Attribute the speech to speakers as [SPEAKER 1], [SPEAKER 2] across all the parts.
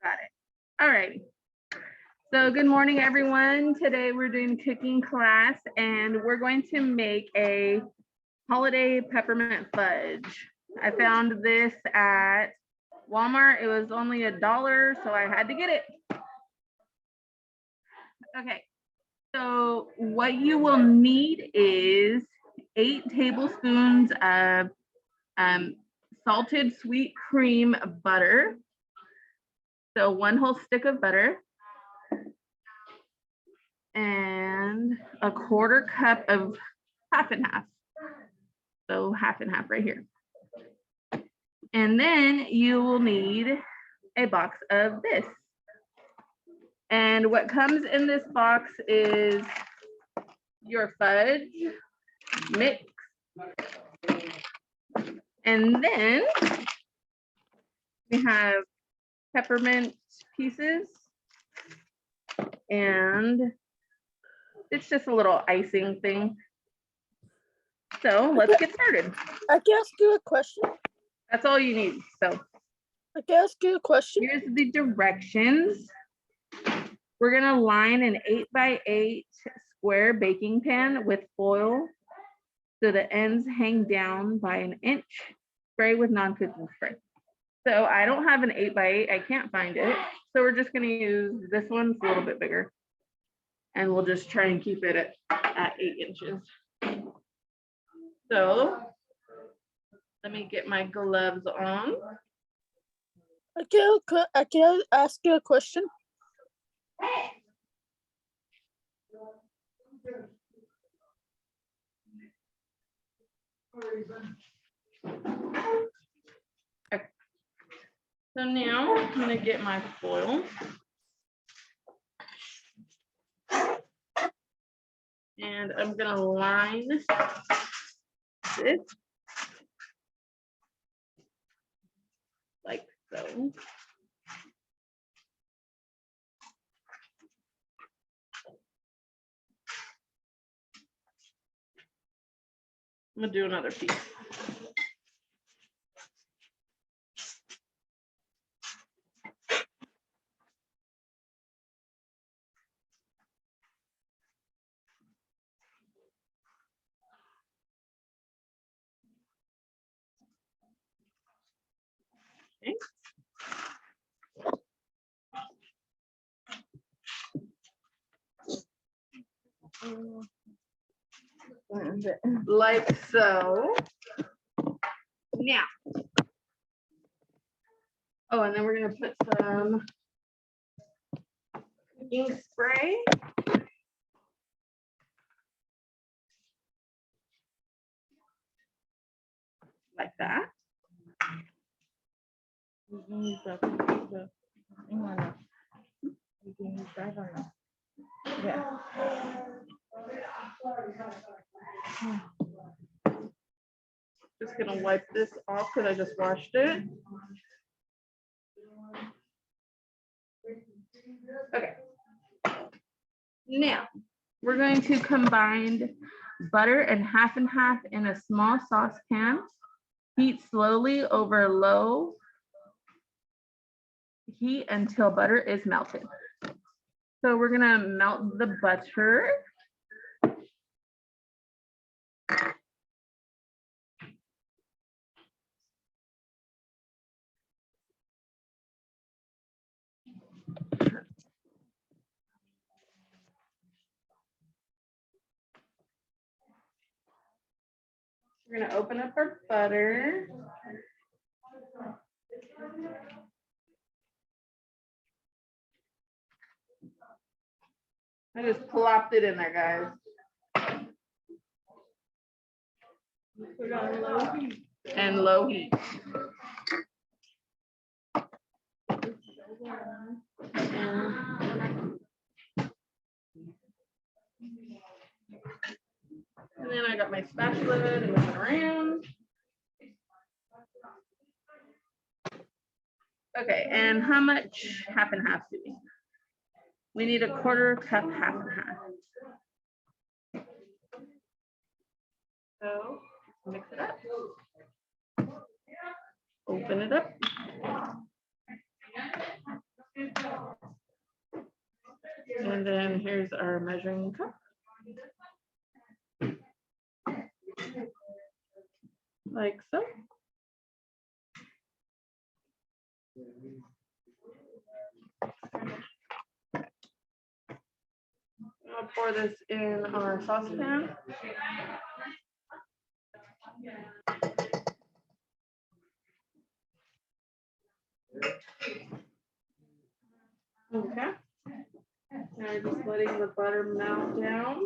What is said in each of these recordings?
[SPEAKER 1] Got it. All right. So good morning, everyone. Today we're doing cooking class and we're going to make a holiday peppermint fudge. I found this at Walmart. It was only $1, so I had to get it. Okay, so what you will need is 8 tablespoons of salted sweet cream butter. So 1 whole stick of butter and a 1/4 cup of half and half. So half and half right here. And then you will need a box of this. And what comes in this box is your fudge mix. And then we have peppermint pieces. And it's just a little icing thing. So let's get started.
[SPEAKER 2] I can ask you a question.
[SPEAKER 1] That's all you need. So
[SPEAKER 2] I can ask you a question.
[SPEAKER 1] here's the directions. We're gonna line an 8x8 square baking pan with foil so the ends hang down by 1 inch. Spray with non-cooking spray. So I don't have an 8x8, I can't find it. So we're just gonna use this one, it's a little bit bigger. And we'll just try and keep it at 8 inches. So let me get my gloves on.
[SPEAKER 2] I can ask you a question.
[SPEAKER 1] Okay. So now I'm gonna get my foil. And I'm gonna line this. Like so. I'm gonna do another piece. Okay. Like so. Now. Oh, and then we're gonna put some cooking spray. Like that. Yeah. Just gonna wipe this off because I just washed it. Okay. Now we're going to combine butter and half in a small saucepan. Heat slowly over low heat until butter is melted. So we're gonna melt the butter. We're gonna open up our butter. I just plopped it in there, guys. Put it on low heat. And low heat. And then I got my spatula to move it around. Okay, and how much half and half do we need? We need a 1/4 cup half and half. So mix it up. Open it up. And then here's our measuring cup. Like so. I'll pour this in our saucepan. Okay. Now just letting the butter melt down.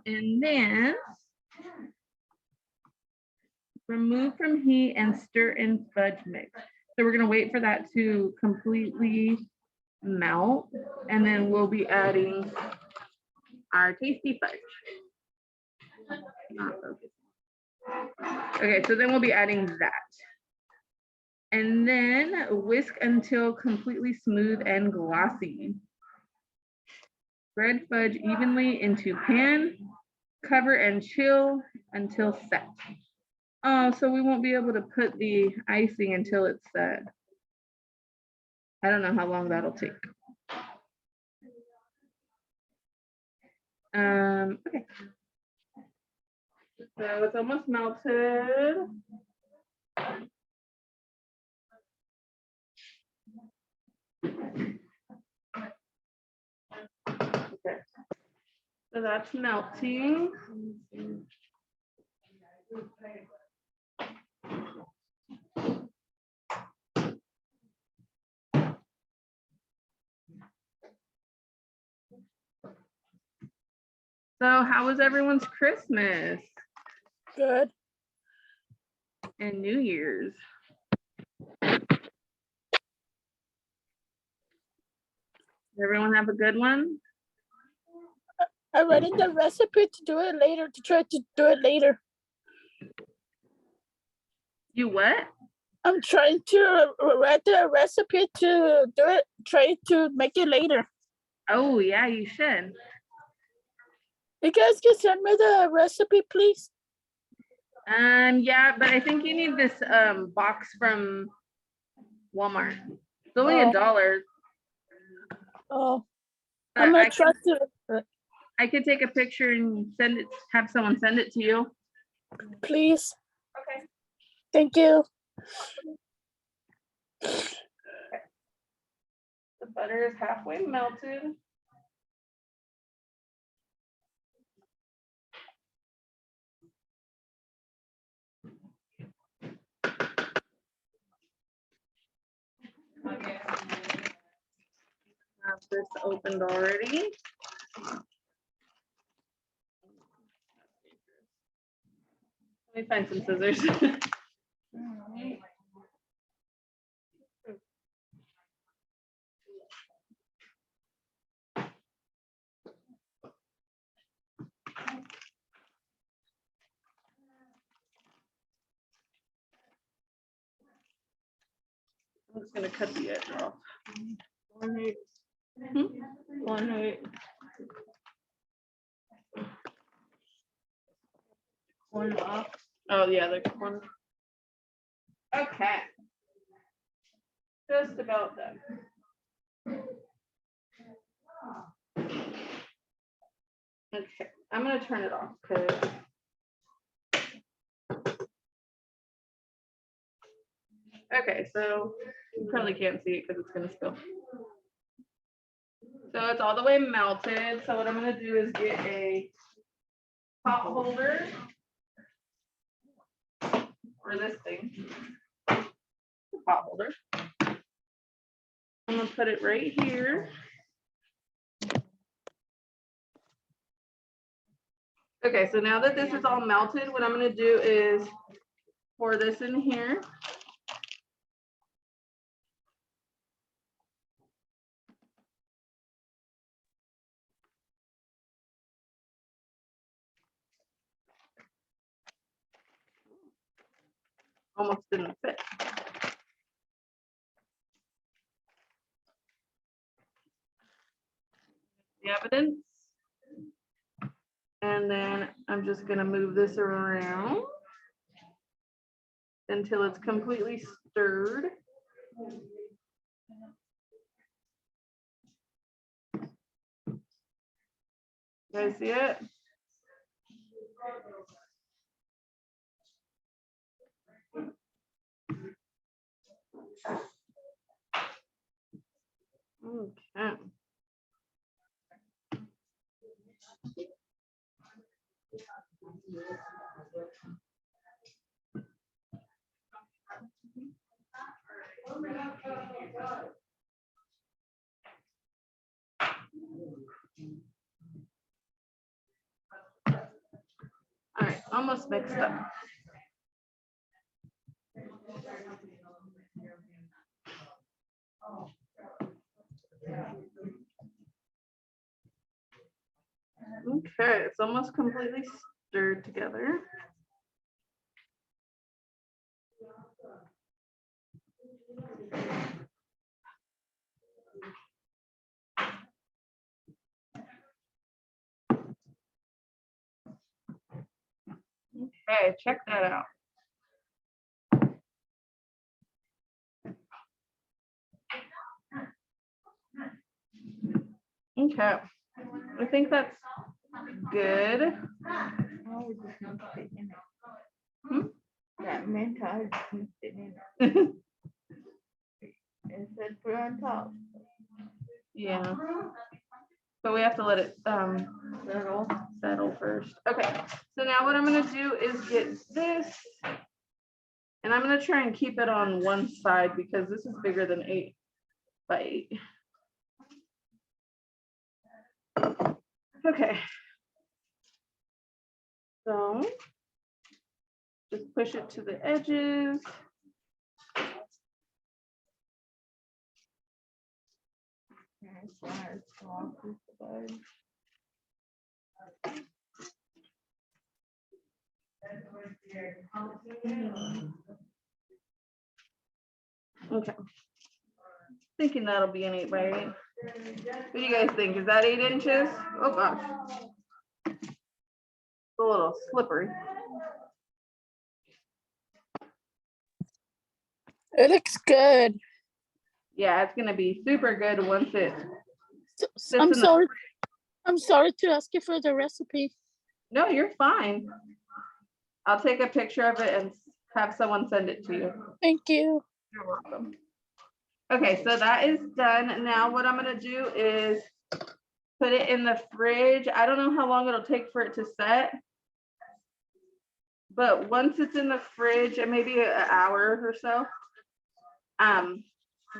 [SPEAKER 1] And then remove from heat and stir in fudge mix. So we're gonna wait for that to completely melt, and then we'll be adding our tasty fudge. Not focused. Okay, so then we'll be adding that. And then whisk until completely smooth and glossy. Spread fudge evenly into pan, cover and chill until set. Oh, so we won't be able to put the icing until it's set. I don't know how long that'll take. Okay. So it's almost melted. Okay. So that's melting. So how was everyone's Christmas
[SPEAKER 2] Good.
[SPEAKER 1] and New Year's? Everyone have a good one?
[SPEAKER 2] I read in the recipe to do it later, to try to do it later.
[SPEAKER 1] You what?
[SPEAKER 2] I'm trying to read the recipe to do it, try to make it later.
[SPEAKER 1] Oh yeah, you should.
[SPEAKER 2] You guys can send me the recipe, please.
[SPEAKER 1] Yeah, but I think you need this box from Walmart. It's only
[SPEAKER 2] Oh.
[SPEAKER 1] $1.
[SPEAKER 2] Oh,
[SPEAKER 1] But
[SPEAKER 2] I'm gonna try to,
[SPEAKER 1] I could take a picture and send it, have someone send it to you.
[SPEAKER 2] please.
[SPEAKER 1] Okay.
[SPEAKER 2] Thank you.
[SPEAKER 1] The butter is halfway melted. Have this opened already. Let me find some scissors. I'm just gonna cut the edge off. One eight. One off. Oh yeah, the corner. Okay. Just about done. Okay, I'm gonna turn it off because okay, so you probably can't see it because it's gonna spill. So it's all the way melted. So what I'm gonna do is get a pot holder or this thing, pot holder. I'm gonna put it right here. Okay, so now that this is all melted, what I'm gonna do is pour this in here. Almost didn't fit. The evidence. And then I'm just gonna move this around until it's completely stirred. You guys see it? Okay. All right, almost mixed up. Okay, it's almost completely stirred together. Okay, check that out. Okay, I think that's good.
[SPEAKER 3] Oh, we just mixed it in it.
[SPEAKER 1] Hmm?
[SPEAKER 3] That mental, I just mixed it in it. It said put on top.
[SPEAKER 1] Yeah. But we have to let it
[SPEAKER 3] Settle.
[SPEAKER 1] settle first. Okay, so now what I'm gonna do is get this. And I'm gonna try and keep it on one side because this is bigger than 8 by 8. Okay. So just push it to the edges.
[SPEAKER 3] Nice, nice, small piece of butter.
[SPEAKER 1] Okay. Thinking that'll be an 8 by 8. What do you guys think? Is that 8 inches? Oh gosh. It's a little slippery.
[SPEAKER 2] It looks good.
[SPEAKER 1] Yeah, it's gonna be super good once it sits
[SPEAKER 2] I'm
[SPEAKER 1] in the.
[SPEAKER 2] sorry. I'm sorry to ask you for the recipe.
[SPEAKER 1] No, you're fine. I'll take a picture of it and have someone send it to you.
[SPEAKER 2] Thank you.
[SPEAKER 1] You're welcome. Okay, so that is done. Now what I'm gonna do is put it in the fridge. I don't know how long it'll take for it to set. But once it's in the fridge, maybe an hour or so,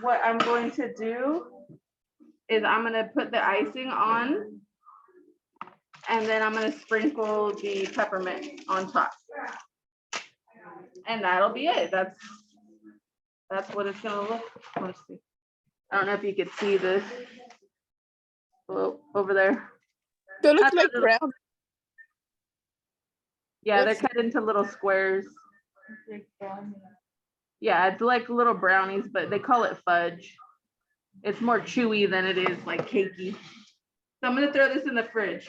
[SPEAKER 1] what I'm going to do is I'm gonna put the icing on, and then I'm gonna sprinkle the peppermint on top. And that'll be it. That's what it's gonna look. Let's see. I don't know if you could see this. Oh, over there.
[SPEAKER 2] They look
[SPEAKER 1] That's a
[SPEAKER 2] like
[SPEAKER 1] little-
[SPEAKER 2] brown.
[SPEAKER 1] Yeah, they're
[SPEAKER 2] What's-
[SPEAKER 1] cut into little squares.
[SPEAKER 3] It's like brownie.
[SPEAKER 1] Yeah, it's like little brownies, but they call it fudge. It's more chewy than it is like cakey. So I'm gonna throw this in the fridge.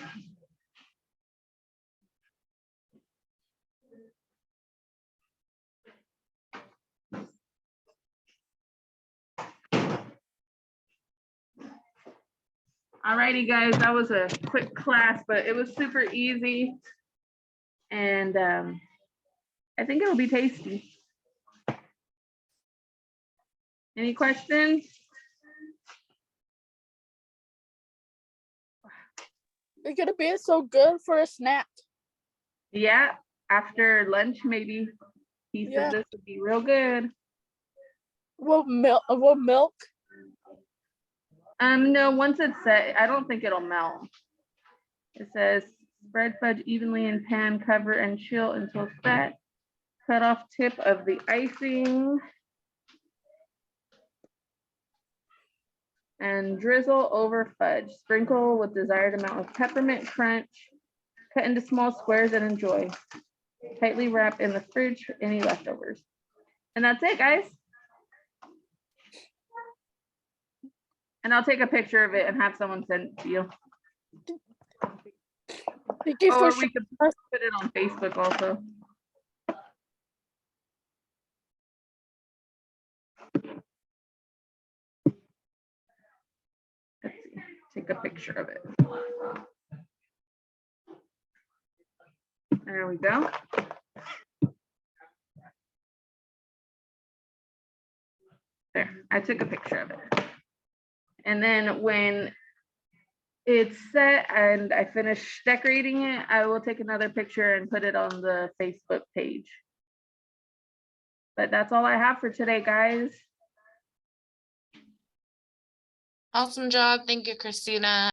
[SPEAKER 1] Alrighty, guys, that was a quick class, but it was super easy. And I think it'll be tasty. Any questions?
[SPEAKER 2] They're gonna be so good for a snack.
[SPEAKER 1] Yeah, after lunch, maybe piece
[SPEAKER 2] Yeah.
[SPEAKER 1] of this would be real good.
[SPEAKER 2] What milk? What milk?
[SPEAKER 1] No, once it's set, I don't think it'll melt. It says spread fudge evenly in pan, cover and chill until set. Cut off tip of the icing. And drizzle over fudge. Sprinkle with desired amount of peppermint crunch. Cut into small squares and enjoy. Tightly wrap in the fridge for any leftovers. And that's it, guys. And I'll take a picture of it and have someone send it to you.
[SPEAKER 2] Thank you for
[SPEAKER 1] Or we
[SPEAKER 2] showing
[SPEAKER 1] could
[SPEAKER 2] us.
[SPEAKER 1] put it on Facebook also. take a picture of it. There we go. There, I took a picture of it. And then when it's set and I finish decorating it, I will take another picture and put it on the Facebook page. But that's all I have for today, guys.
[SPEAKER 4] Awesome job. Thank you, Christina.